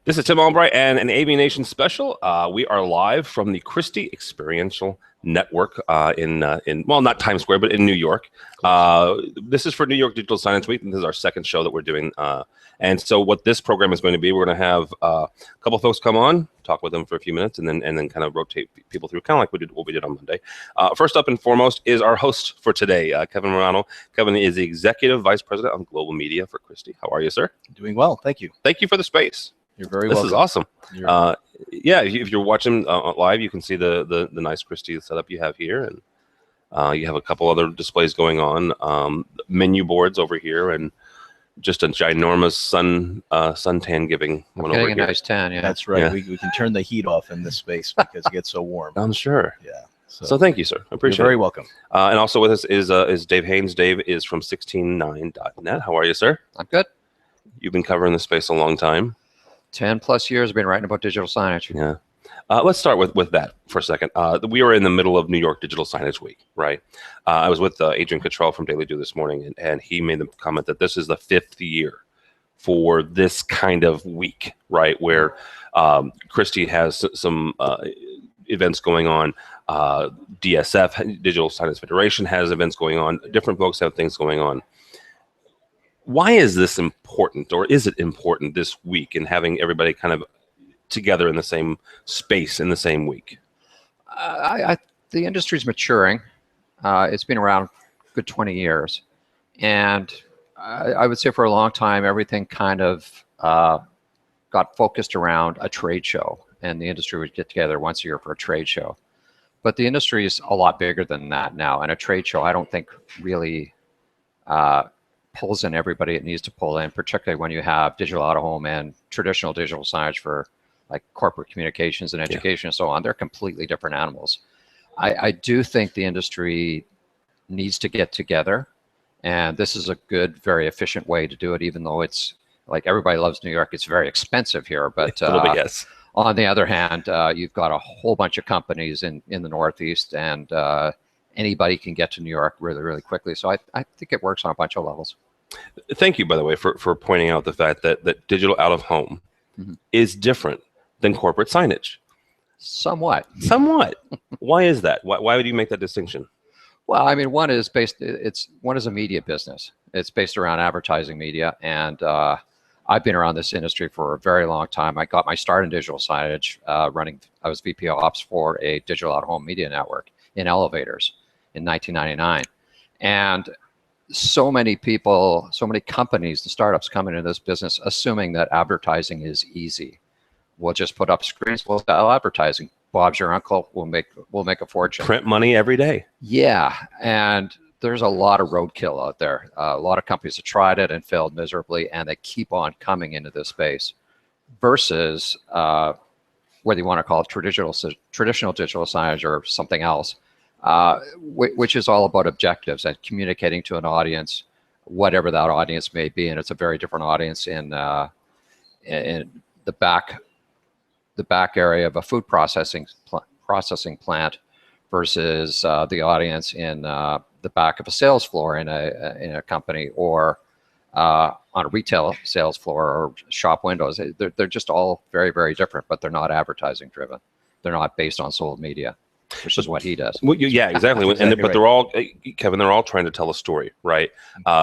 This is Tim Albright and an AVNation special. We are live from the Christie Experiential Network in well, not Times Square, but in New York. This is for New York Digital Signage Week, and this is our second show that we're doing. And so what this program is going to be, we're going to have a couple of folks come on, talk with them for a few minutes, and then kind of rotate people through, kind of like what we did on Monday. First up and foremost is our host for today, Kevin Morano. Kevin is the Executive Vice President of Global Media for Christie. How are you, sir? Doing well, thank you. Thank you for the space. You're very welcome. This is awesome. Yeah, if you're watching live, you can see the nice Christie setup you have here, and you have a couple other displays going on, menu boards over here, and just a ginormous suntan giving one over here. Getting a nice tan, yeah. That's right. Yeah. We can turn the heat off in this space because it gets so warm. I'm sure. Yeah. So thank you, sir. I appreciate it. You're very welcome. And also with us is Dave Haynes. Dave is from 169.net. How are you, sir? I'm good. You've been covering this space a long time. 10 plus years I've been writing about digital signage. Yeah. Let's start with that for a second. We were in the middle of New York Digital Signage Week, right? I was with Adrian Cottrell from Daily Do this morning, and he made the comment that this is the 5th year for this kind of week, right? Where Christie has some events going on. DSF, Digital Signage Federation, has events going on. Different folks have things going on. Why is this important, or is it important this week, in having everybody kind of together in the same space in the same week? The industry's maturing. It's been around a good 20 years. And I would say for a long time, everything kind of got focused around a trade show, and the industry would get together once a year for a trade show. But the industry is a lot bigger than that now, and a trade show, I don't think, really pulls in everybody it needs to pull in, particularly when you have digital out-of-home and traditional digital signage for like corporate communications and education and so on. They're completely different animals. I do think the industry needs to get together, and this is a good, very efficient way to do it, even though it's like everybody loves New York. It's very expensive here, but a little bit, yes. On the other hand, you've got a whole bunch of companies in the Northeast, and anybody can get to New York really, really quickly. So I think it works on a bunch of levels. Thank you, by the way, for pointing out the fact that digital out-of-home is different than corporate signage. Somewhat. Why is that? Why would you make that distinction? Well, I mean, one is a media business. It's based around advertising media, and I've been around this industry for a very long time. I got my start in digital signage I was VP of Ops for a digital out-of-home media network in elevators in 1999. And so many people, so many companies and startups come into this business assuming that advertising is easy. We'll just put up screens, we'll sell advertising. Bob's your uncle, we'll make a fortune. Print money every day. Yeah, and there's a lot of roadkill out there. A lot of companies have tried it and failed miserably, and they keep on coming into this space. Versus whether you want to call it traditional digital signage or something else, which is all about objectives and communicating to an audience, whatever that audience may be, and it's a very different audience in the back area of a food processing plant versus the audience in the back of a sales floor in a company, or on a retail sales floor or shop windows. They're just all very, very different, but they're not advertising driven. They're not based on sold media, which is what he does. Well, yeah, exactly. But they're all, Kevin, they're all trying to tell a story, right?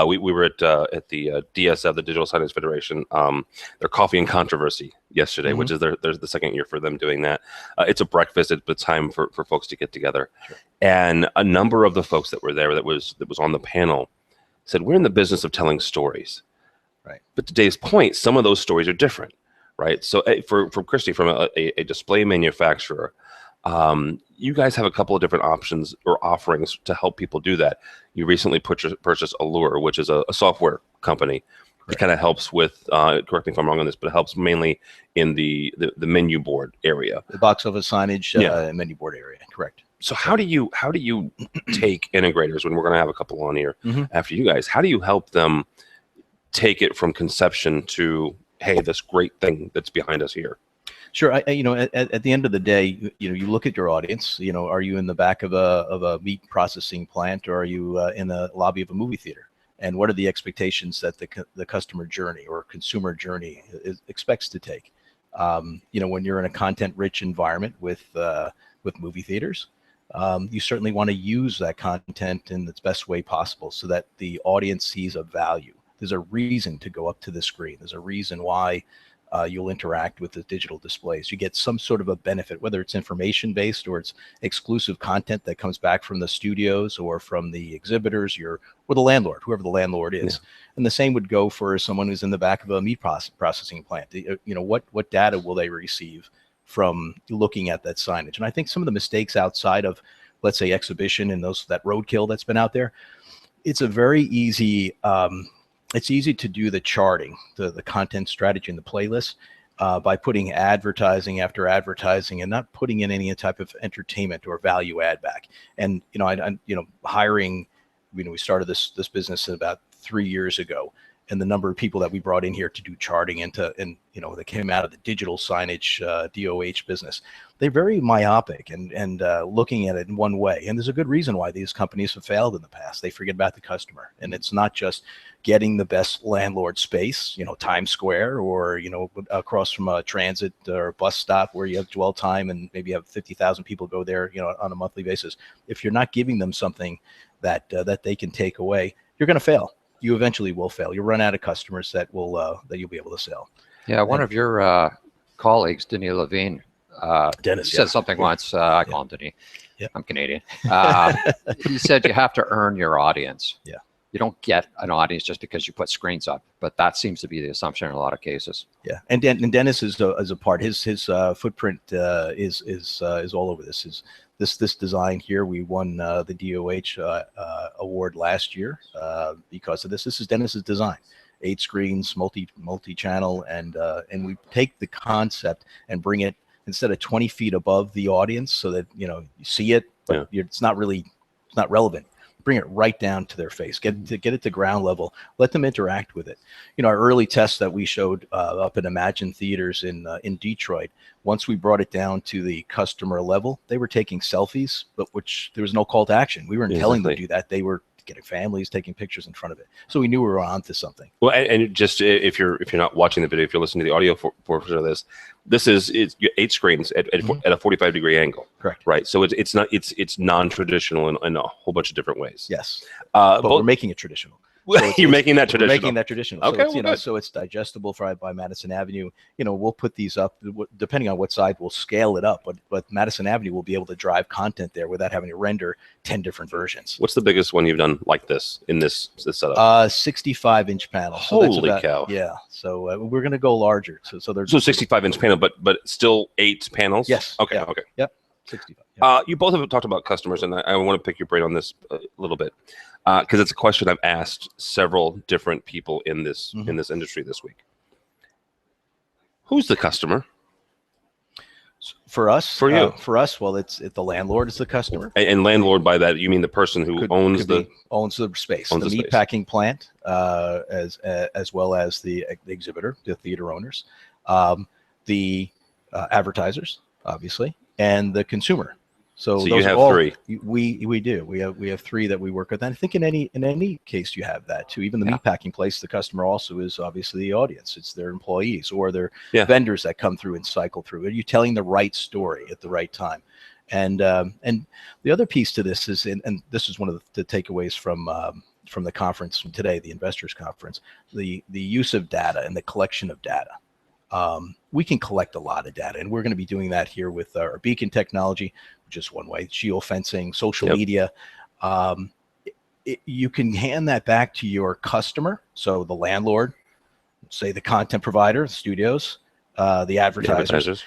We were at the DSF, the Digital Signage Federation, their Coffee and Controversy yesterday, which is there's the second year for them doing that. It's a breakfast. It's a time for folks to get together. Sure. And a number of the folks that were there that was on the panel said, we're in the business of telling stories. Right. But to Dave's point, some of those stories are different, right? So for Christie, from a display manufacturer, you guys have a couple of different options or offerings to help people do that. You recently purchased Allure, which is a software company. Correct. It kind of helps with, correct me if I'm wrong on this, but it helps mainly in the menu board area. The box office signage, menu board area, correct. So how do you take integrators, when we're going to have a couple on here after you guys, how do you help them take it from conception to, hey, this great thing that's behind us here? Sure. At the end of the day, you look at your audience. Are you in the back of a meat processing plant, or are you in the lobby of a movie theater? And what are the expectations that the customer journey or consumer journey expects to take? When you're in a content-rich environment with movie theaters, you certainly want to use that content in the best way possible so that the audience sees a value. There's a reason to go up to the screen. There's a reason why you'll interact with the digital displays. You get some sort of a benefit, whether it's information-based or it's exclusive content that comes back from the studios or from the exhibitors, or the landlord, whoever the landlord is. Yeah. And the same would go for someone who's in the back of a meat processing plant. What data will they receive from looking at that signage? And I think some of the mistakes outside of, let's say, exhibition and that roadkill that's been out there, it's a very easy, it's easy to do the charting, the content strategy and the playlist by putting advertising after advertising and not putting in any type of entertainment or value add back. And, hiring, we started this business about 3 years ago, and the number of people that we brought in here to do charting that came out of the digital signage DOH business, they're very myopic and looking at it in one way. And there's a good reason why these companies have failed in the past. They forget about the customer. And it's not just getting the best landlord space, Times Square, or, across from a transit or bus stop where you have dwell time and maybe have 50,000 people go there, on a monthly basis. If you're not giving them something that they can take away, you're going to fail. You eventually will fail. You'll run out of customers that you'll be able to sell. Yeah, one of your colleagues, Denis Levine, Dennis, said something once. I call him Denis. Yeah. I'm Canadian. He said you have to earn your audience. Yeah. You don't get an audience just because you put screens up, but that seems to be the assumption in a lot of cases. Yeah, and Dennis is a part. His footprint is all over this. This design here, we won the DOH award last year because of this. This is Dennis's design. 8 screens, multi-channel, and we take the concept and bring it instead of 20 feet above the audience so that you see it, but it's not relevant. Bring it right down to their face. Get it to ground level. Let them interact with it. Our early tests that we showed up at Imagine Theaters in Detroit. Once we brought it down to the customer level, they were taking selfies, but which there was no call to action. We weren't telling them to do that. They were getting families taking pictures in front of it. So we knew we were onto something. Well, and just if you're not watching the video, if you're listening to the audio portion of this is 8 screens at a 45-degree angle. Correct. Right. So it's non-traditional in a whole bunch of different ways. Yes. But we're making it traditional. So you're making that traditional. We're making that traditional. Okay. So so it's digestible by Madison Avenue. We'll put these up depending on what side we'll scale it up. But Madison Avenue will be able to drive content there without having to render 10 different versions. What's the biggest one you've done like this in this setup? 65-inch panel. Holy cow! Yeah. So we're going to go larger. So there's 65-inch panel, but still 8 panels. Yes. Okay. Yeah. Okay. Yep. 65. Yep. You both have talked about customers, and I want to pick your brain on this a little bit because it's a question I've asked several different people in this industry this week. Who's the customer? For us, for you, for us, well, it's the landlord is the customer, and landlord by that you mean the person who owns the space, the meatpacking plant, as well as the exhibitor, the theater owners, the advertisers, obviously, and the consumer. So you have 3. We do. We have 3 that we work with. And I think in any case you have that too. Even the meatpacking place, the customer also is obviously the audience. It's their employees or their vendors that come through and cycle through. Are you telling the right story at the right time? And the other piece to this is, and this is one of the takeaways from the conference from today, the investors conference, the use of data and the collection of data. We can collect a lot of data, and we're going to be doing that here with our beacon technology, just one way, geofencing, social media. You can hand that back to your customer. So the landlord, say the content provider, the studios, the advertisers.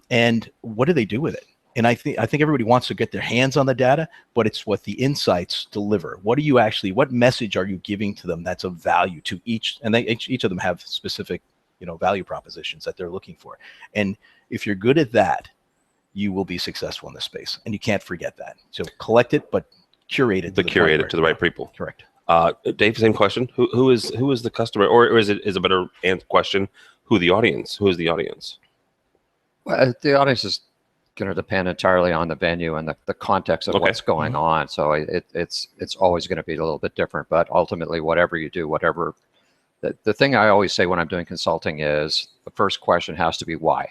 And what do they do with it? And I think everybody wants to get their hands on the data, but it's what the insights deliver. What message are you giving to them that's of value to each? And each of them have specific value propositions that they're looking for. And if you're good at that, you will be successful in this space. And you can't forget that. So collect it, but curate it. Curate it to the right people. Correct. Dave, same question. Who is the customer, or is a better question? Who is the audience? Well, the audience is going to depend entirely on the venue and the context of what's going on. So it's always going to be a little bit different. But ultimately, whatever you do, whatever the thing I always say when I'm doing consulting is the first question has to be why.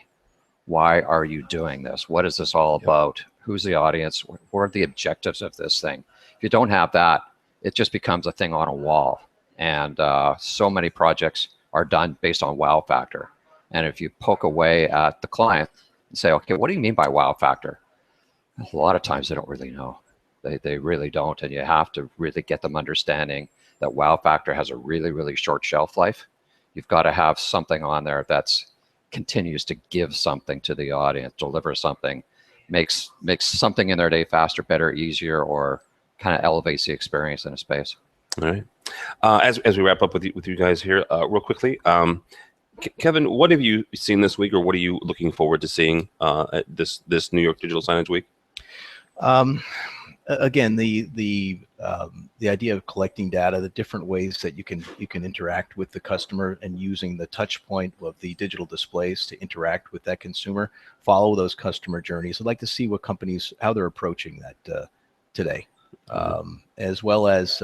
Why are you doing this? What is this all about? Who's the audience? What are the objectives of this thing? If you don't have that, it just becomes a thing on a wall. And so many projects are done based on wow factor. And if you poke away at the client and say, okay, what do you mean by wow factor? A lot of times they don't really know. They really don't. And you have to really get them understanding that wow factor has a really, really short shelf life. You've got to have something on there that's continues to give something to the audience, deliver something, makes something in their day faster, better, easier, or kind of elevates the experience in a space. All right. As we wrap up with you guys here, real quickly, Kevin, what have you seen this week, or what are you looking forward to seeing at this New York Digital Signage Week? Again, the idea of collecting data, the different ways that you can interact with the customer, and using the touch point of the digital displays to interact with that consumer, follow those customer journeys. I'd like to see what companies, how they're approaching that today, as well as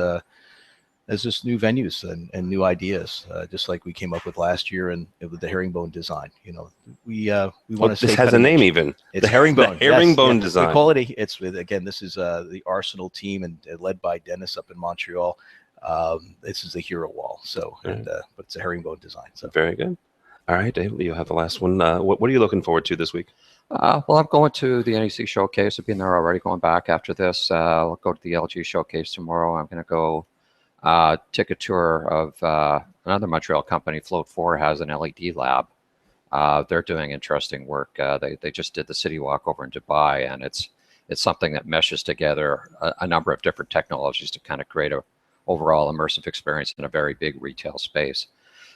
just new venues and new ideas, just like we came up with last year and with the herringbone design. You know, we want to. This has a name even. It's the herringbone. The herringbone yes, design. We call it. Again, this is the Arsenal team and led by Dennis up in Montreal. This is the hero wall. So, but it's a herringbone design. So very good. All right, Dave, you have the last one. What are you looking forward to this week? Well, I'm going to the NEC showcase. I've been there already. Going back after this, I'll go to the LG showcase tomorrow. I'm going to go. Take a tour of another Montreal company, Float 4, has an LED lab. They're doing interesting work. They just did the city walk over in Dubai, and it's something that meshes together a number of different technologies to kind of create a overall immersive experience in a very big retail space.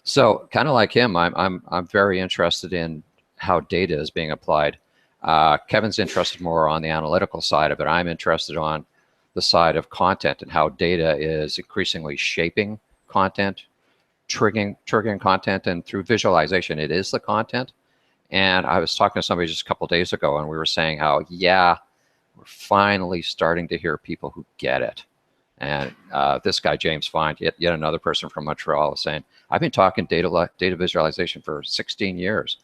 So kind of like him, I'm very interested in how data is being applied. Kevin's interested more on the analytical side of it. I'm interested on the side of content and how data is increasingly shaping content, triggering content, and through visualization, it is the content. And I was talking to somebody just a couple of days ago, and we were saying how, we're finally starting to hear people who get it. And this guy, James Fine, yet another person from Montreal, was saying, I've been talking data visualization for 16 years.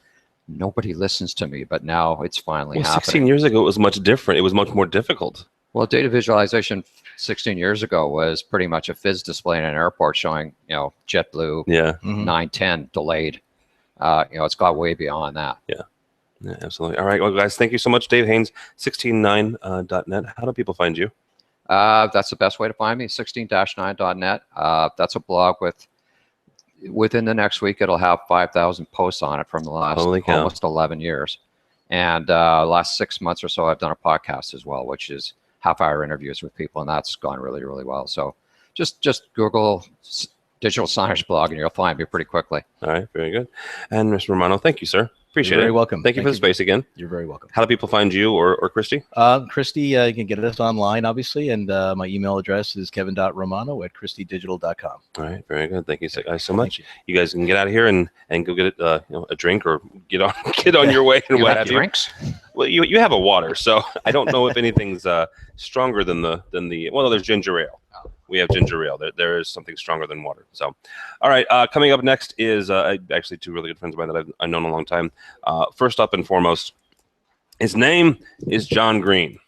Nobody listens to me, but now it's finally happening. 16 years ago, it was much different. It was much more difficult. Well, data visualization 16 years ago was pretty much a fizz display in an airport showing, JetBlue 910 delayed. It's got way beyond that. Yeah, absolutely. All right, well, guys, thank you so much. Dave Haynes, 169.net. How do people find you? That's the best way to find me, 16-9.net. That's a blog within the next week, it'll have 5,000 posts on it from the last almost 11 years. And last 6 months or so, I've done a podcast as well, which is half-hour interviews with people, and that's gone really, really well. So just Google Digital Signage blog, and you'll find me pretty quickly. All right, very good. And Mr. Romano, thank you, sir. Appreciate it. You're very welcome. Thank you for the space again. You're very welcome. How do people find you or Christie? Christie, you can get us online, obviously, and my email address is kevin.romano@christiedigital.com. All right, very good. Thank you guys so much. You guys can get out of here and go get a drink or get on your way and what have you. Drinks? Well, you have a water, so I don't know if anything's stronger than the well, there's ginger ale. We have ginger ale. There is something stronger than water. So, all right. Coming up next is actually two really good friends of mine that I've known a long time. First up and foremost, his name is John Green.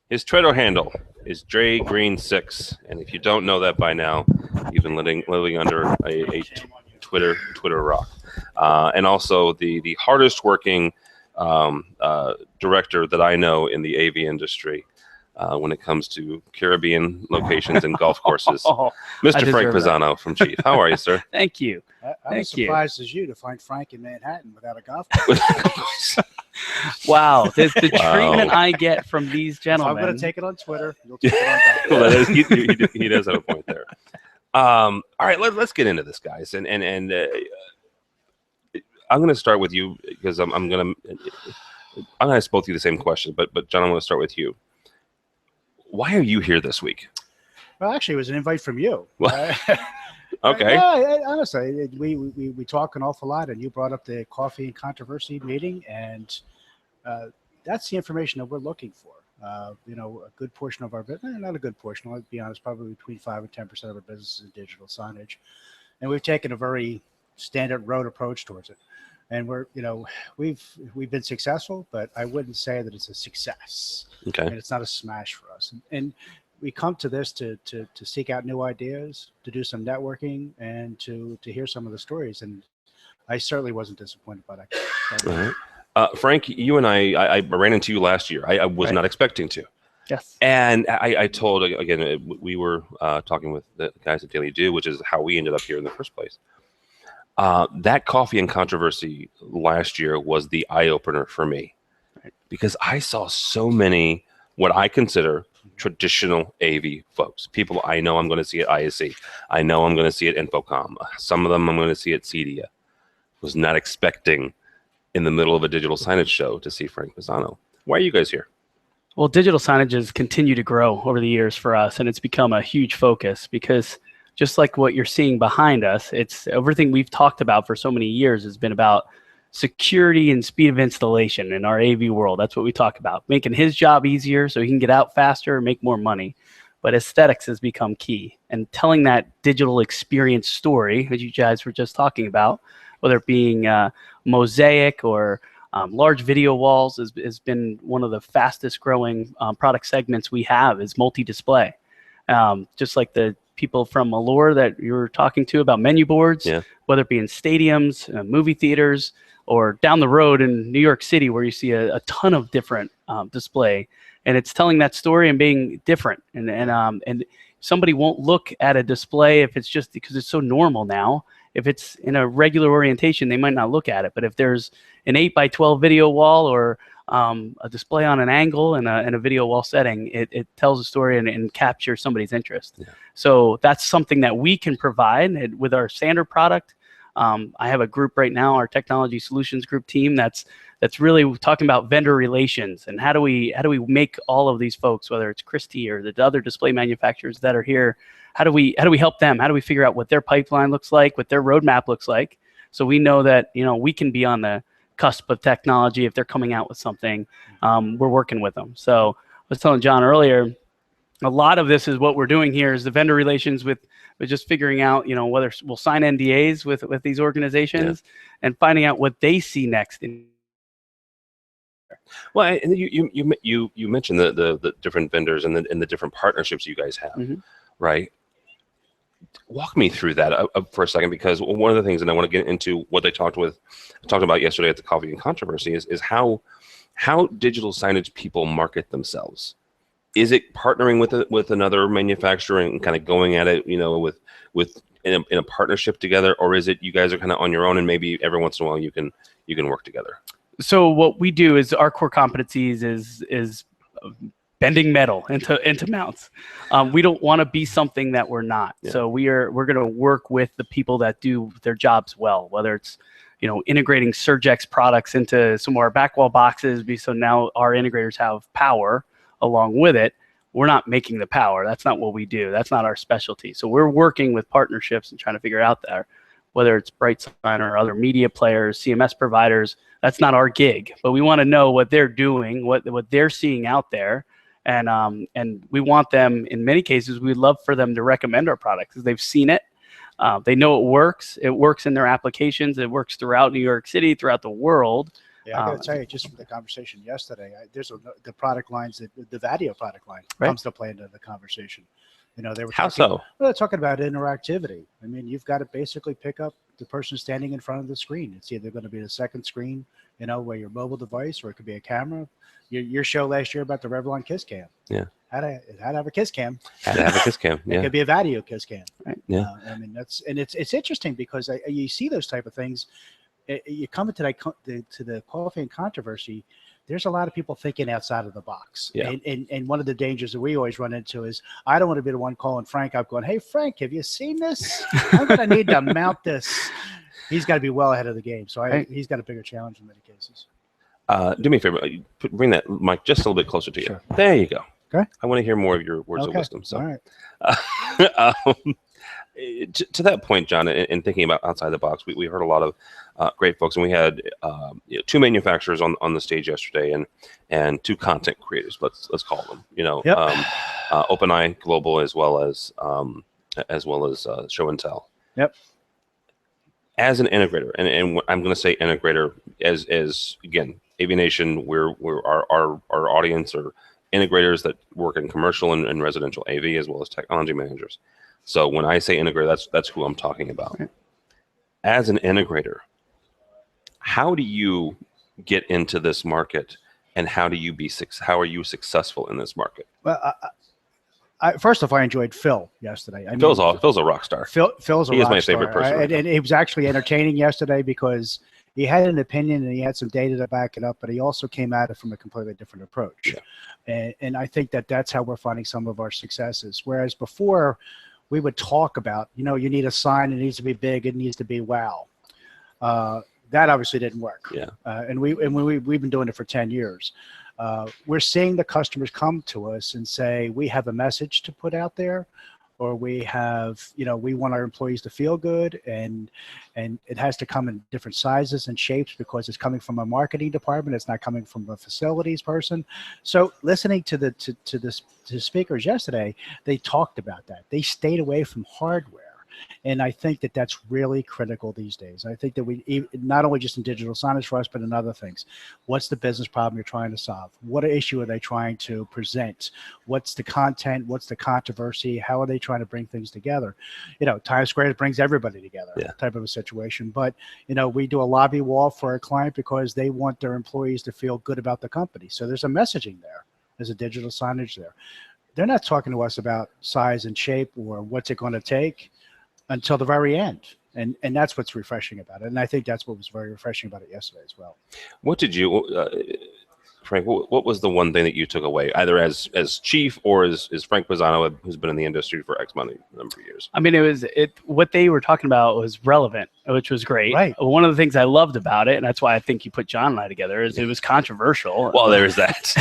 His Twitter handle is Dre Green 6, and if you don't know that by now, you've been living under a Twitter rock. And also the hardest working director that I know in the AV industry. When it comes to Caribbean locations and golf courses. Mr. Frank Pisano from Chief. How are you, sir? Thank you. I'm as surprised as you to find Frank in Manhattan without a golf course. Wow. The treatment I get from these gentlemen. I'm going to take it on Twitter. You'll take it on golf. Well, he does have a point there. All right, let's get into this, guys. And I'm going to start with you because I'm going to ask both of you the same question, but John, I'm going to start with you. Why are you here this week? Well, actually, it was an invite from you. Okay. Yeah, honestly, we talk an awful lot, and you brought up the coffee and controversy meeting, and that's the information that we're looking for. A good portion of our business, not a good portion, I'll be honest, probably between 5 and 10% of our business is digital signage. and we've taken a very standard road approach towards it. And we've been successful, but I wouldn't say that it's a success. Okay. And it's not a smash for us. And we come to this to seek out new ideas, to do some networking, and to hear some of the stories. And I certainly wasn't disappointed by that. All right. Frank, you and I ran into you last year. I was not expecting to. Yes. And I told, again, we were talking with the guys at Daily Do, which is how we ended up here in the first place. That coffee and controversy last year was the eye opener for me, because I saw so many what I consider traditional AV folks. People I know I'm going to see at ISC. I know I'm going to see at Infocom. Some of them I'm going to see at CEDIA. Was not expecting in the middle of a digital signage show to see Frank Pisano. Why are you guys here? Well, digital signage has continued to grow over the years for us, and it's become a huge focus because just like what you're seeing behind us, it's everything we've talked about for so many years has been about security and speed of installation in our AV world. That's what we talk about, making his job easier so he can get out faster and make more money. But aesthetics has become key, and telling that digital experience story, as you guys were just talking about, whether it being mosaic or large video walls, has been one of the fastest growing product segments we have is multi-display. Just like the people from Allure that you were talking to about menu boards, whether it be in stadiums, movie theaters, or down the road in New York City where you see a ton of different display. And it's telling that story and being different. And somebody won't look at a display if it's just because it's so normal now. If it's in a regular orientation, they might not look at it. But if there's an 8x12 video wall or a display on an angle in a video wall setting, it tells a story and captures somebody's interest. Yeah. So that's something that we can provide with our standard product. I have a group right now, our technology solutions group team, that's really talking about vendor relations and how do we make all of these folks, whether it's Christie or the other display manufacturers that are here, how do we help them? How do we figure out what their pipeline looks like, what their roadmap looks like, so we know that we can be on the cusp of technology. If they're coming out with something, we're working with them. So I was telling John earlier, a lot of this is what we're doing here is the vendor relations with just figuring out, whether we'll sign NDAs with these organizations and finding out what they see next. Well, and you mentioned the different vendors and the different partnerships you guys have, right? Walk me through that for a second, because one of the things, and I want to get into what they talked about yesterday at the Coffee and Controversy, is how digital signage people market themselves. Is it partnering with another manufacturer and kind of going at it, in a partnership together, or is it you guys are kind of on your own and maybe every once in a while you can work together? So what we do is our core competencies is bending metal into mounts. We don't want to be something that we're not. Yeah. So we're going to work with the people that do their jobs well, whether it's integrating Surgex products into some of our backwall boxes, so now our integrators have power along with it. We're not making the power. That's not what we do. That's not our specialty. So we're working with partnerships and trying to figure out there, whether it's BrightSign or other media players, CMS providers. That's not our gig, but we want to know what they're doing, what they're seeing out there. And we want them, in many cases, we'd love for them to recommend our product because they've seen it. They know it works. It works in their applications. It works throughout New York City, throughout the world. Yeah, I got to tell you, just from the conversation yesterday, there's the product lines, the Vadio product line comes to play into the conversation. They were they're talking about interactivity. I mean, you've got to basically pick up the person standing in front of the screen. It's either going to be the second screen, where your mobile device, or it could be a camera. Your show last year about the Revlon Kiss Cam. Yeah. How to have a Kiss Cam. How to have a Kiss Cam. Yeah. It could be a Vadio Kiss Cam. Right. Yeah. I mean, it's interesting because you see those type of things. You come into the Coffee and Controversy, there's a lot of people thinking outside of the box. Yeah. And one of the dangers that we always run into is I don't want to be the one calling Frank up going, "Hey, Frank, have you seen this? I'm going to need to mount this." He's got to be well ahead of the game. So he's got a bigger challenge in many cases. Do me a favor. Bring that mic just a little bit closer to you. Sure. There you go. Okay. I want to hear more of your words of wisdom. So. All right. To that point, John, in thinking about outside the box, we heard a lot of great folks, and we had two manufacturers on the stage yesterday, and two content creators. Let's call them. OpenEye Global as well as Show and Tell. Yep. as an integrator, and I'm going to say integrator as again, AVNation, our audience are integrators that work in commercial and residential AV, as well as technology managers. So when I say integrator, that's who I'm talking about. Right. As an integrator, how do you get into this market, and how are you successful in this market? Well, first off, I enjoyed Phil yesterday. Phil's a rock star. Phil's a rock star. He is my favorite person. And he was actually entertaining yesterday because he had an opinion and he had some data to back it up, but he also came at it from a completely different approach. Yeah. And I think that's how we're finding some of our successes. Whereas before, we would talk about, you need a sign, it needs to be big, it needs to be wow. That obviously didn't work. Yeah. And we've been doing it for 10 years. We're seeing the customers come to us and say, we have a message to put out there, or we have, we want our employees to feel good, and it has to come in different sizes and shapes because it's coming from a marketing department. It's not coming from a facilities person. So listening to the speakers yesterday, they talked about that. They stayed away from hardware. And I think that's really critical these days. I think that we, not only just in digital signage for us, but in other things. What's the business problem you're trying to solve? What issue are they trying to present? What's the content? What's the controversy? How are they trying to bring things together? Times Square brings everybody together, type of a situation. But, we do a lobby wall for a client because they want their employees to feel good about the company. So there's a messaging there. There's a digital signage there. They're not talking to us about size and shape or what's it going to take until the very end. And that's what's refreshing about it. And I think that's what was very refreshing about it yesterday as well. What did you, Frank, what was the one thing that you took away, either as chief or as Frank Pisano, who's been in the industry for X number of years? I mean, what they were talking about was relevant, which was great. Right. One of the things I loved about it, and that's why I think you put John and I together, is it was controversial. Well, there's that.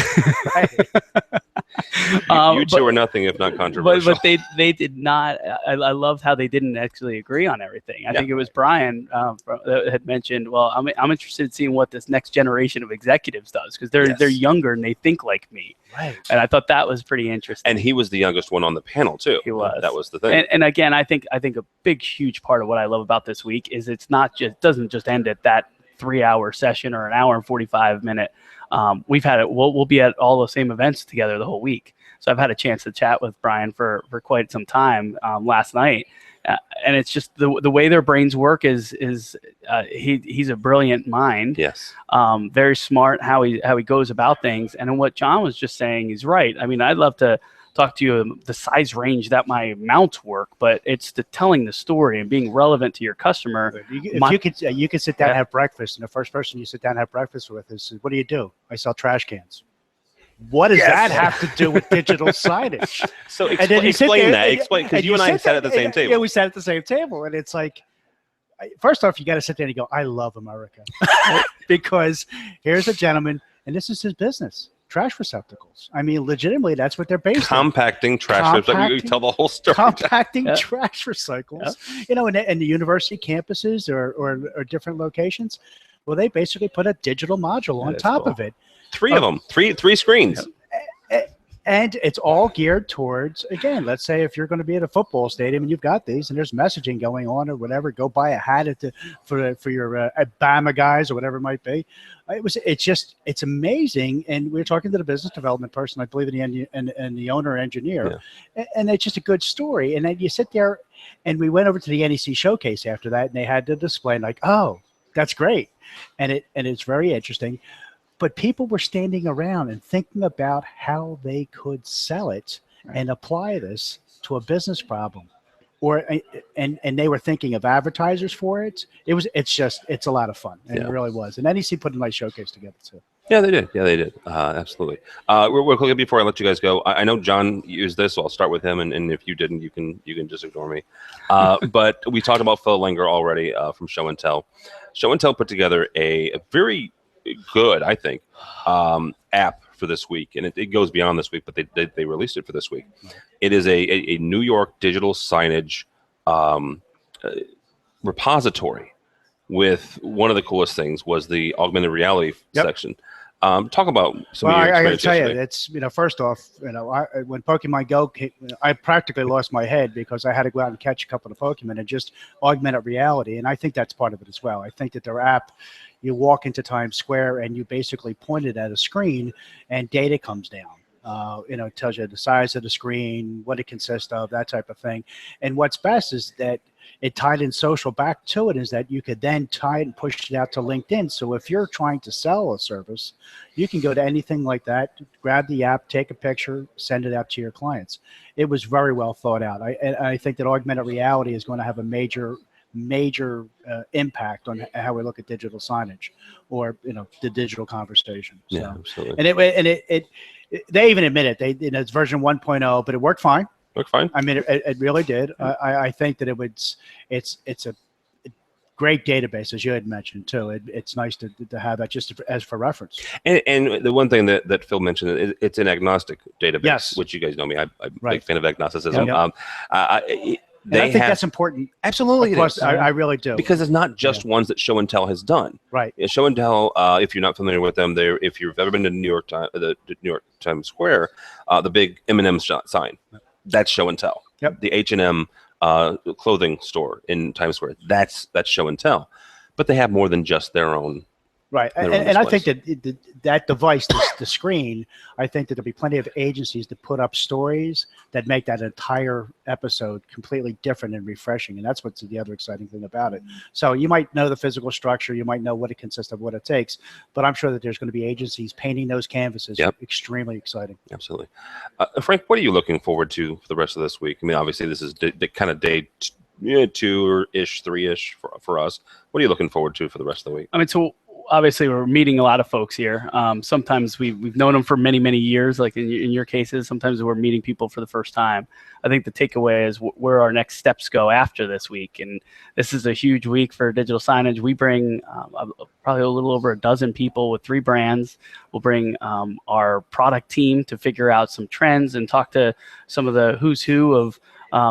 You two are nothing if not controversial. But they did not. I loved how they didn't actually agree on everything. I think it was Brian that had mentioned, well, I'm interested in seeing what this next generation of executives does, because they're younger and they think like me. Right. And I thought that was pretty interesting. And he was the youngest one on the panel too. He was. That was the thing. And again, I think a big, huge part of what I love about this week is doesn't just end at that 3-hour session or an hour and 45-minute. We've had it. We'll be at all the same events together the whole week. So I've had a chance to chat with Brian for quite some time last night, and it's just the way their brains work is he's a brilliant mind. Yes. Very smart how he goes about things. And what John was just saying is right. I mean, I'd love to talk to you the size range that my mounts work, but it's the telling the story and being relevant to your customer. You could sit down and have breakfast, and the first person you sit down and have breakfast with is, what do? I sell trash cans. What does that have to do with digital signage? So explain that. Because you and I sat at the same table. Yeah, we sat at the same table, and it's like, first off, you got to sit there and go, I love America. Because here's a gentleman, and this is his business. Trash receptacles. I mean, legitimately, that's what they're based on. Compacting trash receptacles. You tell the whole story. Compacting trash recycles. In the university campuses or different locations, well, they basically put a digital module on top of it. 3 of them. Three screens. And it's all geared towards, again, let's say if you're going to be at a football stadium and you've got these and there's messaging going on or whatever, go buy a hat for your Bama guys or whatever it might be. It's amazing. And we're talking to the business development person, I believe, and the owner engineer, and it's just a good story. And then you sit there, and we went over to the NEC showcase after that, and they had the display, like, oh, that's great, and it's very interesting. But people were standing around and thinking about how they could sell it and apply this to a business problem, and they were thinking of advertisers for it. It's a lot of fun, and it really was. And NEC put a nice showcase together too. Yeah, they did. Absolutely. Real quick before I let you guys go, I know John used this, so I'll start with him. And if you didn't, you can just ignore me. But we talked about Phil Langer already from Show and Tell. Show and Tell put together a very good, I think, app for this week, and it goes beyond this week, but they released it for this week. It is a New York digital signage repository. With one of the coolest things was the augmented reality section. Talk about some of your I got to experience tell you, yesterday. it's, first off, when Pokemon Go came, I practically lost my head because I had to go out and catch a couple of Pokemon and just augmented reality. And I think that's part of it as well. I think that their app, you walk into Times Square and you basically point it at a screen and data comes down. It tells you the size of the screen, what it consists of, that type of thing. And what's best is that it tied in social back to it, is that you could then tie it and push it out to LinkedIn. So if you're trying to sell a service, you can go to anything like that, grab the app, take a picture, send it out to your clients. It was very well thought out. I think that augmented reality is going to have a major impact on how we look at digital signage, or the digital conversation. So, Yeah, absolutely. And they even admit it. It's version 1.0, but it worked fine. Worked fine. I mean, it really did. I think that it's a great database, as you had mentioned too. It's nice to have that just as for reference. And the one thing that Phil mentioned, it's an agnostic database, Yes. which you guys know me. I'm a Right. big fan of agnosticism. Yep. And I think that's important. Absolutely, Of course, I really do. Because it's not just ones that Show and Tell has done. Right. Show and Tell, if you're not familiar with them, if you've ever been to the New York Times Square, the big M&M sign, that's Show and Tell. Yep. The H&M clothing store in Times Square, that's Show and Tell. But they have more than just their own. Right. And I think that that device, the screen, I think that there'll be plenty of agencies to put up stories that make that entire episode completely different and refreshing. And that's what's the other exciting thing about it. So you might know the physical structure, you might know what it consists of, what it takes, but I'm sure that there's going to be agencies painting those canvases. Yep. Extremely exciting. Absolutely. Frank, what are you looking forward to for the rest of this week? I mean, obviously this is kind of day 2-ish, 3-ish for us. What are you looking forward to for the rest of the week? I mean, so obviously we're meeting a lot of folks here. Sometimes we've known them for many, many years, like in your cases. Sometimes we're meeting people for the first time. I think the takeaway is where our next steps go after this week. And this is a huge week for digital signage. We bring probably a little over a dozen people with 3 brands. We'll bring our product team to figure out some trends and talk to some of the who's who of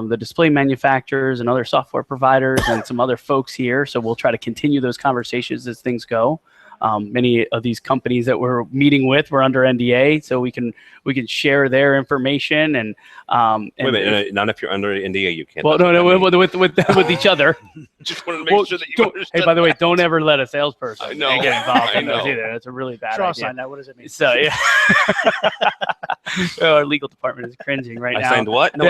the display manufacturers and other software providers and some other folks here. So we'll try to continue those conversations as things go. Many of these companies that we're meeting with, we're under NDA, so we can share their information. And wait a minute, not if you're under NDA, you can't. Well, no, with each other. Just want to make sure that you understand. Hey, by the way, don't ever let a salesperson get involved in those either. That's a really bad idea. Sign that. What does it mean? So yeah. Our legal department is cringing right now. I signed what? No,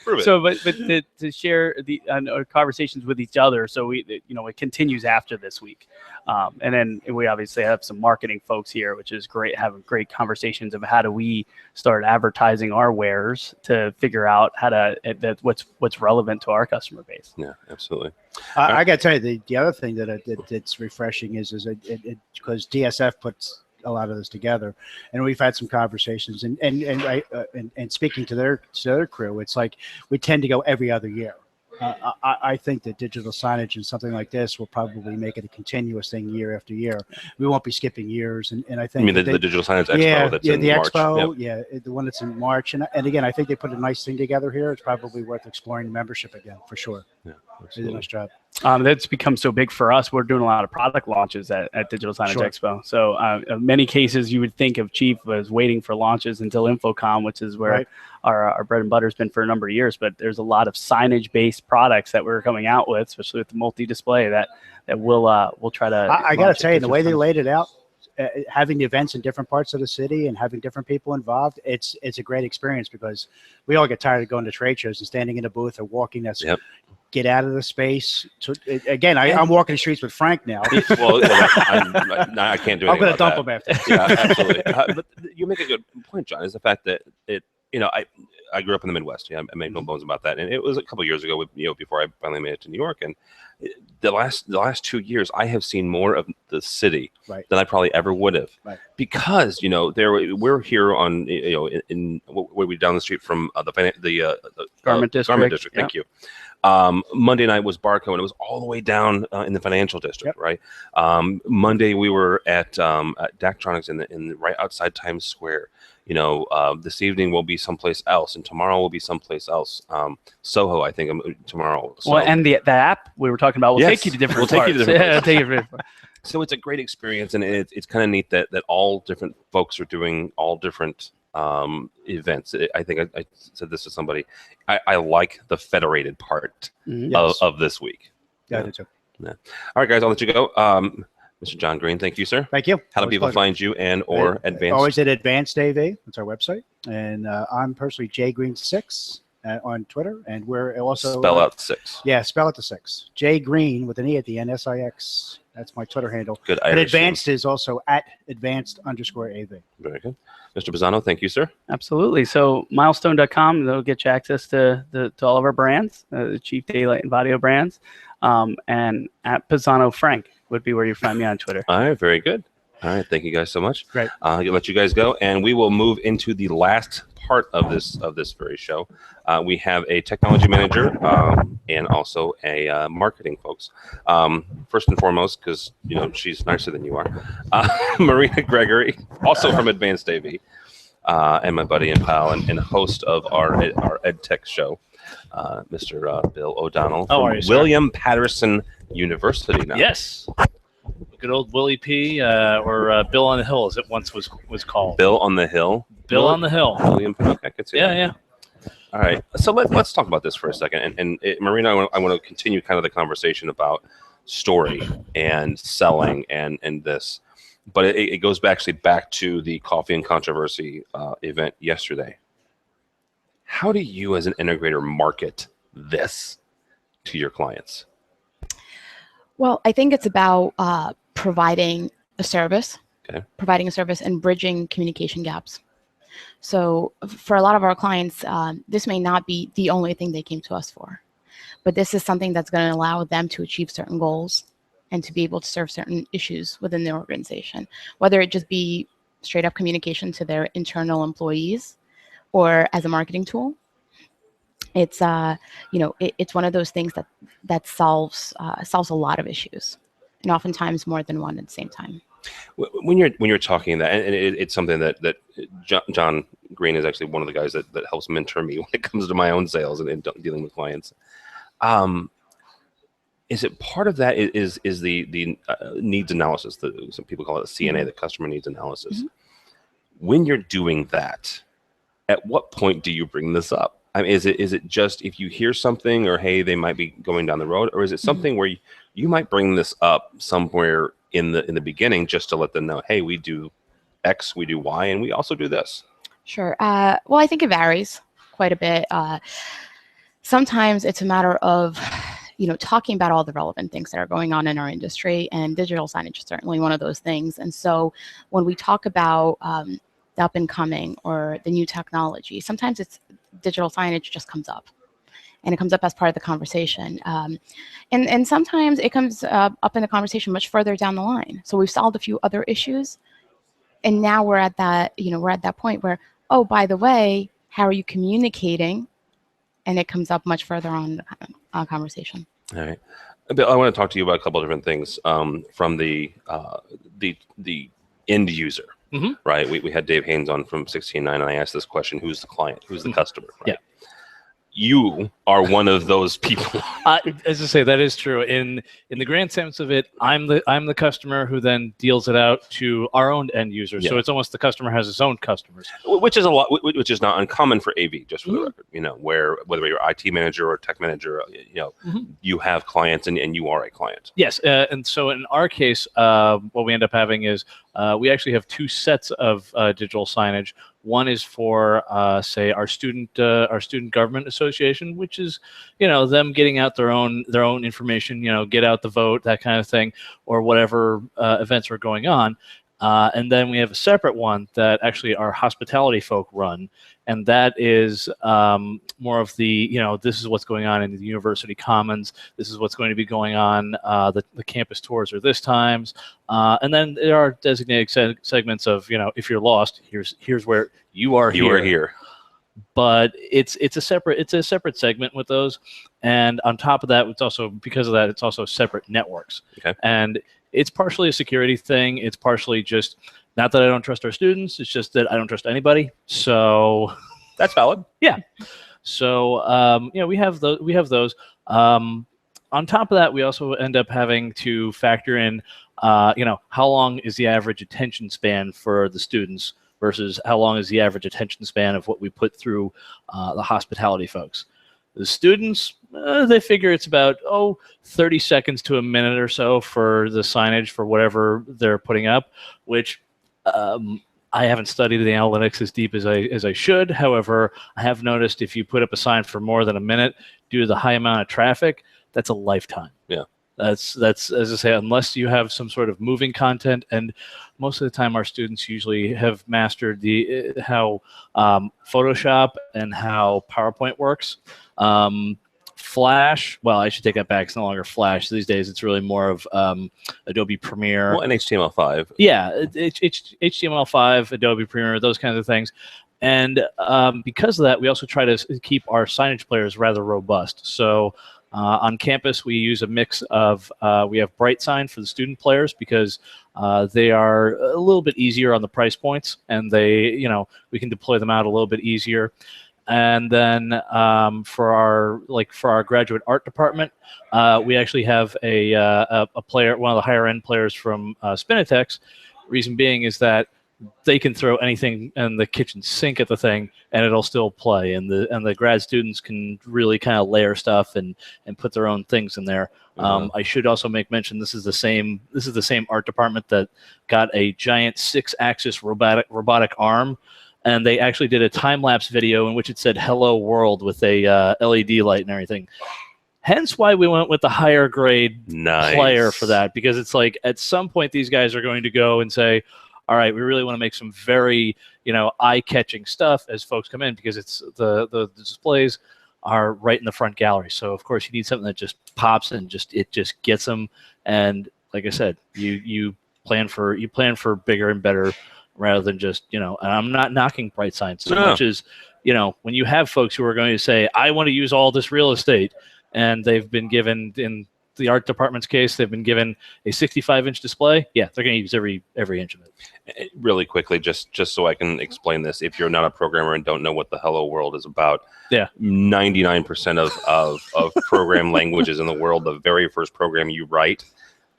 prove it. So, but to share our conversations with each other, so it continues after this week, and then we obviously have some marketing folks here, which is great, having great conversations of how do we start advertising our wares to figure out how to what's relevant to our customer base. Yeah, absolutely. I got to tell you, the other thing that's refreshing is because DSF puts a lot of this together, and we've had some conversations, and speaking to their crew, it's like we tend to go every other year. I think that digital signage and something like this will probably make it a continuous thing year after year. We won't be skipping years, and I think. You mean the Digital Signage Expo? That's in the March. Expo, the one that's in March, and again, I think they put a nice thing together here. It's probably worth exploring membership again for sure. Yeah, they did a nice job. That's become so big for us. We're doing a lot of product launches at Digital Signage Expo. So in many cases, you would think of Chief as waiting for launches until InfoComm, which is where our bread and butter has been for a number of years. But there's a lot of signage-based products that we're coming out with, especially with the multi-display that we'll try to. I got to tell you, the way they laid it out, having the events in different parts of the city and having different people involved, it's a great experience, because we all get tired of going to trade shows and standing in a booth or walking. Get out of the space. Again, I'm walking the streets with Frank now. I can't do anything. I'm going to dump him after. Yeah, absolutely. But you make a good point, John, is the fact that I grew up in the Midwest. I made no bones about that. And it was a couple of years ago, before I finally made it to New York. And the last 2 years, I have seen more of the city than I probably ever would have, because we're here on where we down the street from the Garment District. Garment District. Thank you. Monday night was Barco, and it was all the way down in the financial district, right? Monday we were at Daktronics in right outside Times Square. This evening we'll be someplace else, and tomorrow we'll be someplace else. Soho, I think, tomorrow. So, well, and the app we were talking about will take you to different parts. Take you to different places. So it's a great experience, and it's kind of neat that all different folks are doing all different events. I think I said this to somebody. I like the federated part of this week. Yeah, I do too. Yeah. All right, guys, I'll let you go. Mr. John Green, thank you, sir. Thank you. How do people find you and or Advanced? Always at Advanced AV. That's our website. And I'm personally jgreen6 on Twitter. And we're also... Spell out 6. Yeah, spell out the 6. J Green with an E at the end, SIX. That's my Twitter handle. Good. And Advanced is also at advanced_AV. Very good. Mr. Pisano, thank you, sir. Absolutely. So milestone.com, that'll get you access to all of our brands, the Chief Daylight and Vadio brands. And at Pisano Frank would be where you find me on Twitter. All right, very good. All right, thank you guys so much. Great. I'll let you guys go, and we will move into the last part of this very show. We have a technology manager and also a marketing folks. First and foremost, because she's nicer than you are, Marina Gregory, also from Advanced AV, and my buddy and pal and host of our EdTech show, Mr. Bill O'Donnell from William Patterson University now. Yes. Good old Willie P. Or Bill on the Hill, as it once was called. Bill on the Hill. Bill on the Hill. William. Okay, I could see that. Yeah. All right. So let's talk about this for a second. And Marina, I want to continue kind of the conversation about story and selling and this. But it goes back to the Coffee and Controversy event yesterday. How do you as an integrator market this to your clients? Well, I think it's about providing a service, and bridging communication gaps. So for a lot of our clients, this may not be the only thing they came to us for, but this is something that's going to allow them to achieve certain goals and to be able to serve certain issues within their organization, whether it just be straight up communication to their internal employees or as a marketing tool. It's it's one of those things that solves a lot of issues, and oftentimes more than one at the same time. When you're talking that, and it's something that John Green is actually one of the guys that helps mentor me when it comes to my own sales and dealing with clients. Is it part of that is the needs analysis? Some people call it the CNA, the customer needs analysis. Mm-hmm. When you're doing that, at what point do you bring this up? I mean, is it just if you hear something or, hey, they might be going down the road, or is it something where you might bring this up somewhere in the beginning just to let them know, hey, we do X, we do Y, and we also do this? Sure. Well, I think it varies quite a bit. Sometimes it's a matter of talking about all the relevant things that are going on in our industry, and digital signage is certainly one of those things. And so when we talk about the up and coming or the new technology, sometimes it's digital signage just comes up, and it comes up as part of the conversation. And sometimes it comes up in the conversation much further down the line. So we've solved a few other issues, and now we're at that point where, oh, by the way, how are you communicating? And it comes up much further on in the conversation. All right. Bill, I want to talk to you about a couple of different things from the end user. Mm-hmm. Right. We had Dave Haynes on from 16.9, and I asked this question: who's the client? Who's the customer? Right? Yeah. You are one of those people. As I say, that is true. In the grand sense of it, I'm the customer who then deals it out to our own end users. Yeah. So it's almost the customer has his own customers, which is which is not uncommon for AV. Just for the record, where whether you're IT manager or tech manager, you have clients and you are a client. Yes, and so in our case, what we end up having is we actually have two sets of digital signage. One is for, say, our student government association, which is, them getting out their own information, get out the vote, that kind of thing, or whatever events are going on. And then we have a separate one that actually our hospitality folk run, and that is more of the, this is what's going on in the university commons. This is what's going to be going on. The campus tours are this times. And then there are designated segments of, if you're lost, here's where you are here. You are here. But it's a separate segment with those. And on top of that, it's also, because of that, it's also separate networks. Okay. And it's partially a security thing. It's partially just, not that I don't trust our students, it's just that I don't trust anybody. So that's valid. Yeah. So we have those. On top of that, we also end up having to factor in, how long is the average attention span for the students versus how long is the average attention span of what we put through the hospitality folks. The students, they figure it's about 30 seconds to a minute or so for the signage for whatever they're putting up, which I haven't studied the analytics as deep as I should. However, I have noticed if you put up a sign for more than a minute due to the high amount of traffic, that's a lifetime. Yeah. That's as I say, unless you have some sort of moving content, and most of the time our students usually have mastered how Photoshop and how PowerPoint works. Flash, well, I should take that back. It's no longer Flash these days. It's really more of Adobe Premiere. Well, and HTML5. Yeah, HTML5, Adobe Premiere, those kinds of things. And because of that, we also try to keep our signage players rather robust. So on campus, we use a mix of, we have BrightSign for the student players because they are a little bit easier on the price points, and we can deploy them out a little bit easier. And then for our graduate art department, we actually have a player, one of the higher end players from Spinitex. Reason being is that they can throw anything in the kitchen sink at the thing and it'll still play. And the grad students can really kind of layer stuff and put their own things in there. I should also make mention this is the same art department that got a giant 6-axis robotic arm. And they actually did a time-lapse video in which it said "Hello World" with a LED light and everything. Hence why we went with the higher grade player for that, because it's like at some point these guys are going to go and say, all right, we really want to make some very eye-catching stuff as folks come in, because it's the displays are right in the front gallery. So of course you need something that just pops and it just gets them. And like I said, you plan for bigger and better, rather than just, and I'm not knocking BrightSign so much as, when you have folks who are going to say, I want to use all this real estate, and they've been given, in the art department's case, they've been given a 65-inch display, yeah, they're going to use every inch of it. Really quickly, just so I can explain this, if you're not a programmer and don't know what the Hello World is about, 99% of program languages in the world, the very first program you write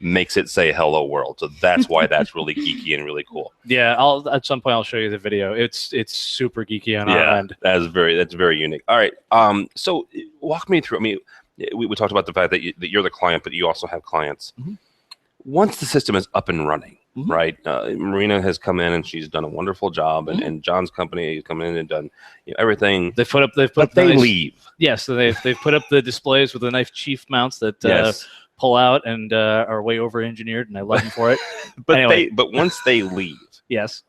makes it say "Hello World," so that's why that's really geeky and really cool. Yeah, at some point I'll show you the video. It's super geeky on our end. That's very unique. All right, so walk me through. I mean, we talked about the fact that you're the client, but you also have clients. Mm-hmm. Once the system is up and running, mm-hmm. right? Marina has come in and she's done a wonderful job, and John's company has come in and done everything. They've put up. They leave. Yes, so they've put up the displays with the nice chief mounts that. Pull out and are way over engineered, and I love them for it. But anyway. But once they leave, yes,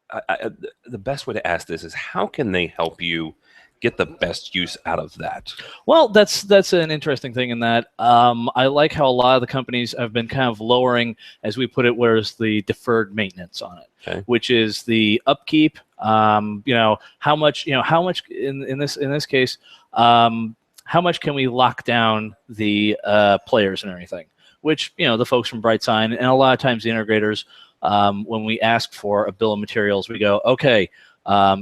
the best way to ask this is, how can they help you get the best use out of that? Well, that's an interesting thing in that I like how a lot of the companies have been kind of lowering, as we put it, where's the deferred maintenance on it, which is the upkeep. How much in this case. How much can we lock down the players and everything? Which, the folks from BrightSign, and a lot of times the integrators, when we ask for a bill of materials, we go, okay,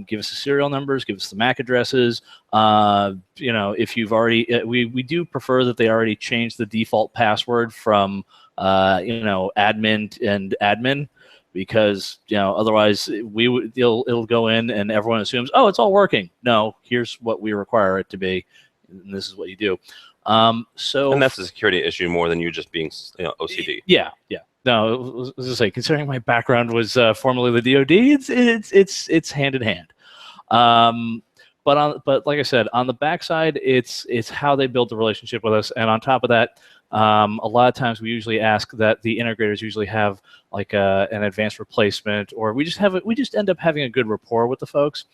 give us the serial numbers, give us the MAC addresses. If you've already, we do prefer that they already change the default password from, admin and admin, because otherwise it'll go in and everyone assumes, oh, it's all working. No, here's what we require it to be. And this is what you do. And that's a security issue more than you just being OCD. Yeah. No, I was going to say, considering my background was formerly the DoD, it's hand in hand. But like I said, on the backside, it's how they build the relationship with us. And on top of that, a lot of times we usually ask that the integrators usually have like an advanced replacement, or we just end up having a good rapport with the folks.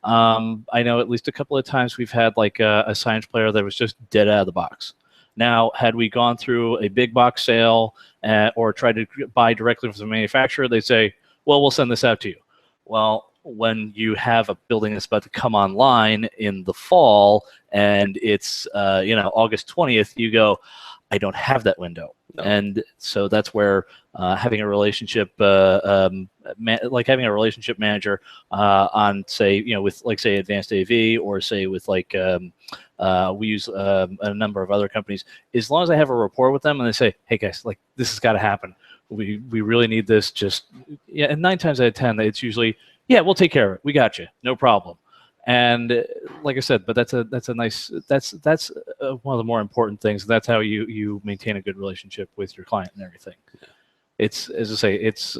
I know at least a couple of times we've had like a signage player that was just dead out of the box. Now, had we gone through a big box sale or tried to buy directly from the manufacturer, they say, well, we'll send this out to you. Well, when you have a building that's about to come online in the fall and it's August 20th, you go, I don't have that window. No. And so that's where having a relationship, like having a relationship manager on, say, with like say Advanced AV, or say with like we use a number of other companies. As long as I have a rapport with them and they say, hey guys, like this has got to happen. We really need this. Just and 9 times out of 10, it's usually, yeah, we'll take care of it. We got you, no problem. And like I said, but that's a nice, that's one of the more important things. That's how you maintain a good relationship with your client and everything. It's, as I say, it's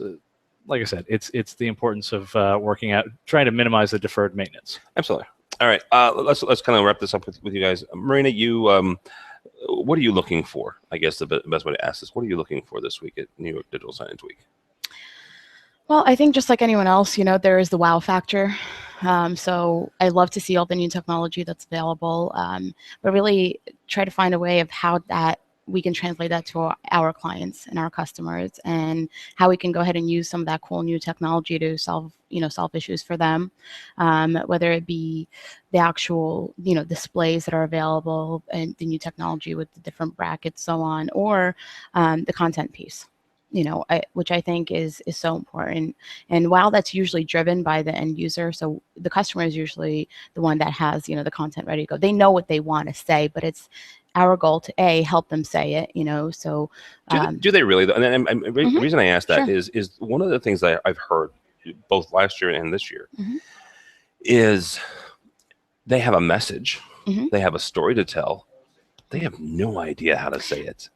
like I said, it's the importance of working out, trying to minimize the deferred maintenance. Absolutely. All right, let's kind of wrap this up with you guys. Marina, you what are you looking for? I guess the best way to ask this: what are you looking for this week at New York Digital Signage Week? Well, I think just like anyone else, there is the wow factor. So I love to see all the new technology that's available, but really try to find a way of how that we can translate that to our clients and our customers, and how we can go ahead and use some of that cool new technology to solve issues for them, whether it be the actual, displays that are available and the new technology with the different brackets, so on, or the content piece. Which I think is so important. And while that's usually driven by the end user, so the customer is usually the one that has, the content ready to go. They know what they want to say, but it's our goal to help them say it, so. Do they really though? And the reason I ask that Sure. is one of the things that I've heard both last year and this year is they have a message, they have a story to tell, they have no idea how to say it.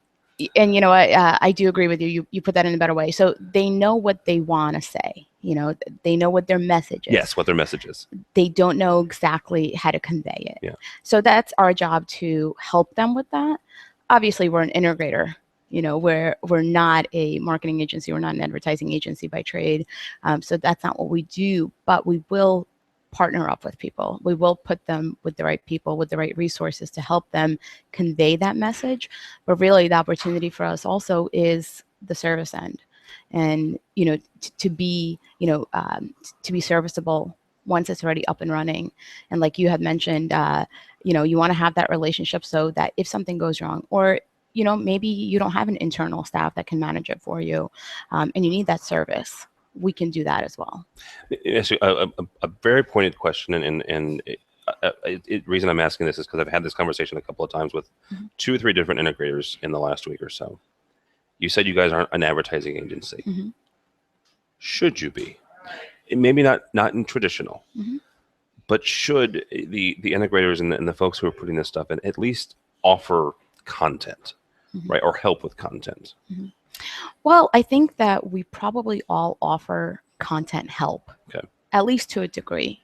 And you know what, I do agree with you. You put that in a better way. So they know what they want to say. They know what their message is. Yes, what their message is. They don't know exactly how to convey it. Yeah. So that's our job, to help them with that. Obviously, we're an integrator. We're not a marketing agency. We're not an advertising agency by trade. So that's not what we do. But we will partner up with people. We will put them with the right people, with the right resources to help them convey that message. But really, the opportunity for us also is the service end, and to be serviceable once it's already up and running. And like you had mentioned, you want to have that relationship so that if something goes wrong, or maybe you don't have an internal staff that can manage it for you, and you need that service, we can do that as well. Yes, a very pointed question, and the reason I'm asking this is because I've had this conversation a couple of times with 2 or 3 different integrators in the last week or so. You said you guys aren't an advertising agency. Should you be? Maybe not in traditional, but should the integrators and the folks who are putting this stuff in at least offer content, right, or help with content? Well, I think that we probably all offer content help, at least to a degree.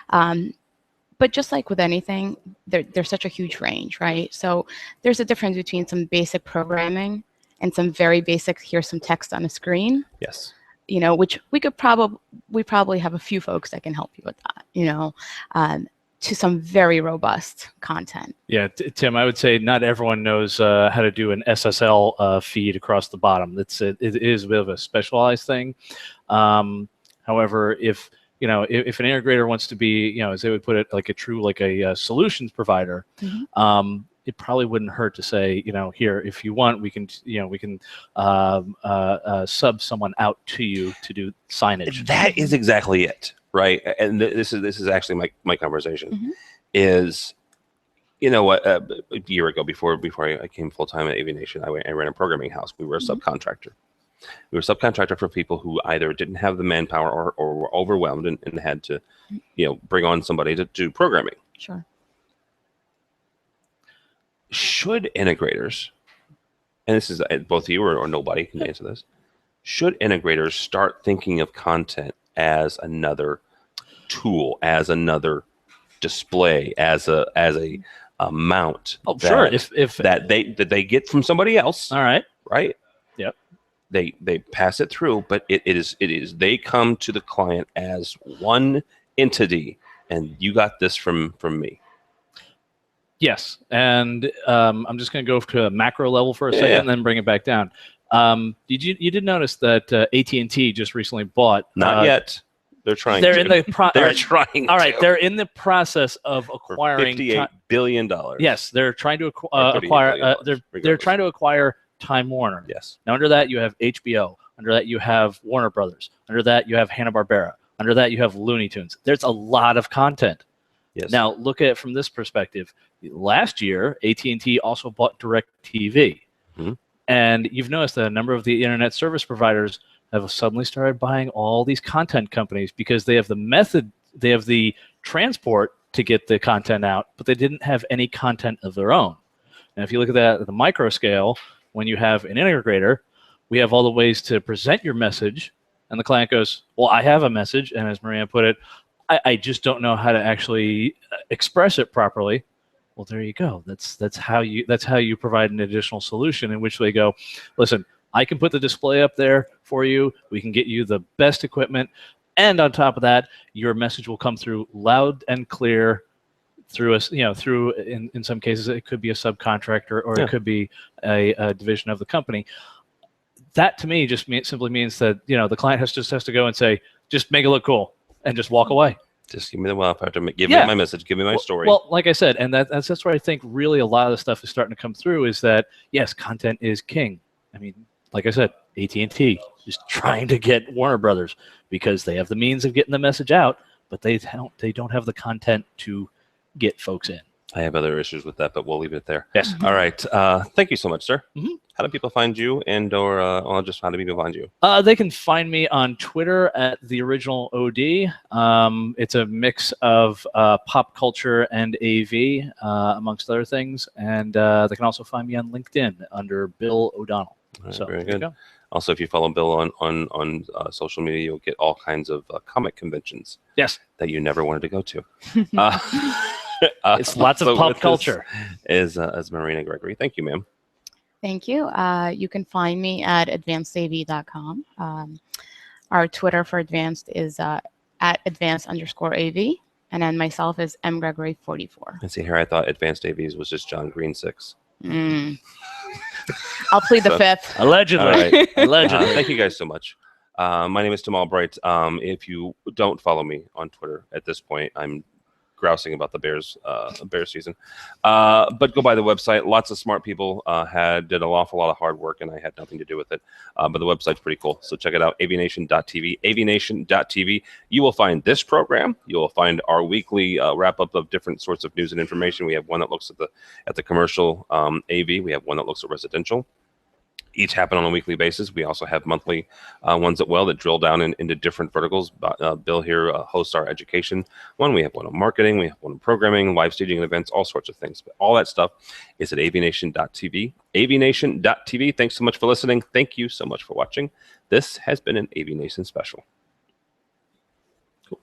But just like with anything, there's such a huge range, right? So there's a difference between some basic programming and some very basic, here's some text on a screen. Yes. Which we probably have a few folks that can help you with that, to some very robust content. Yeah, Tim, I would say not everyone knows how to do an SSL feed across the bottom. It is a bit of a specialized thing. However, if an integrator wants to be, as they would put it, like a solutions provider, it probably wouldn't hurt to say, here, if you want, we can sub someone out to you to do signage. That is exactly it, right? And this is actually my conversation. Is, a year ago, before I came full time at AVNation, I ran a programming house. We were a subcontractor. We were a subcontractor for people who either didn't have the manpower or were overwhelmed and had to, bring on somebody to do programming. Sure. Should integrators, and this is both you or nobody can answer this, should integrators start thinking of content as another tool, as another display, as a mount? Oh, sure. If that they get from somebody else. All right. Right. Yep. They pass it through, but it is they come to the client as one entity, and you got this from me. Yes, and I'm just going to go to a macro level for a second, and then bring it back down. You did notice that AT&T just recently bought? Not yet. They're trying. They're to. in the They're trying. All right, to. they're in the process of acquiring $58 billion. Yes, they're trying to $38 acquire. billion, They're trying to acquire Time Warner. Yes. Now under that you have HBO. Under that you have Warner Brothers. Under that you have Hanna-Barbera. Under that you have Looney Tunes. There's a lot of content. Yes. Now look at it from this perspective. Last year, AT&T also bought DirecTV, and you've noticed that a number of the internet service providers have suddenly started buying all these content companies because they have the method, they have the transport to get the content out, but they didn't have any content of their own. And if you look at that at the micro scale, when you have an integrator, we have all the ways to present your message, and the client goes, well, I have a message, and as Maria put it, I just don't know how to actually express it properly. Well, there you go. That's how you provide an additional solution in which they go, listen, I can put the display up there for you. We can get you the best equipment. And on top of that, your message will come through loud and clear through us, through in some cases, it could be a subcontractor or it could be a division of the company. That to me just simply means that, the client has to go and say, just make it look cool and just walk away. Just give me the WAP. Give me my message. Give me my story. Well, like I said, and that's where I think really a lot of the stuff is starting to come through is that, yes, content is king. I mean, like I said, AT&T is trying to get Warner Brothers because they have the means of getting the message out, but they don't have the content to get folks in. I have other issues with that, but we'll leave it there. Yes. All right. Thank you so much, sir. How do people find you, or just how do people find you? They can find me on Twitter at the original OD. It's a mix of pop culture and AV, amongst other things, and they can also find me on LinkedIn under Bill O'Donnell. Right, So very good. Also, if you follow Bill on social media, you'll get all kinds of comic conventions. Yes. That you never wanted to go to. It's lots of pop culture. Is Marina Gregory. Thank you, ma'am. Thank you. You can find me at advancedav.com. Our Twitter for Advanced is at advanced_AV. And then myself is mgregory44. And see here, I thought Advanced AVs was just John Green 6. I'll plead the fifth. Allegedly. All right. Allegedly. Thank you guys so much. My name is Tim Albright. If you don't follow me on Twitter at this point, I'm grousing about the Bears season. But go by the website. Lots of smart people did an awful lot of hard work, and I had nothing to do with it. But the website's pretty cool. So check it out, AVNation.tv. AVNation.tv. You will find this program. You will find our weekly wrap-up of different sorts of news and information. We have one that looks at the commercial AV. We have one that looks at residential. Each happen on a weekly basis. We also have monthly ones that drill down into different verticals. Bill here hosts our education one. We have one on marketing. We have one on programming, live staging and events, all sorts of things. But all that stuff is at avnation.tv. avnation.tv. Thanks so much for listening. Thank you so much for watching. This has been an AVNation special. Cool.